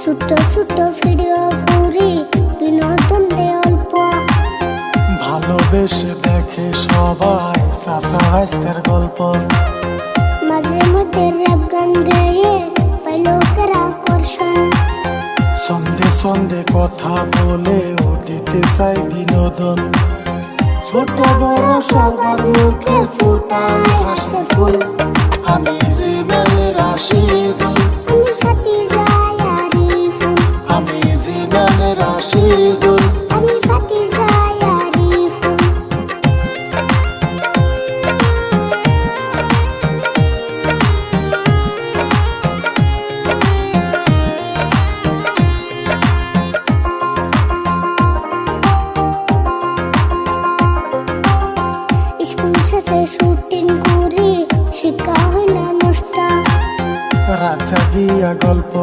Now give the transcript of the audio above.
ছোট ছোট ভিডিও করি বিনোদন দে অল্প। ভালোবেসে দেখে সবাই চাচা ভাইস্তের গল্প। মাঝে মধ্যে র‍্যাপ গান গেয়ে পাই লোকের আকর্ষণ। সন্ধে সন্ধে কথা বলে ও দিতে চাই বিনোদন। ছোট বড় সবার মুখে ফুটায় হাসে ফুল। আমি জীবনের রাশিদুল, আমি খাদিজা আরিফুল, আমি জীবনের রাশিদুল। আমি খাদিজা আরিফুল। স্কুল শেষে শুটিং করি শিক্ষা হয় না নষ্ট। রাজা গিয়া গল্প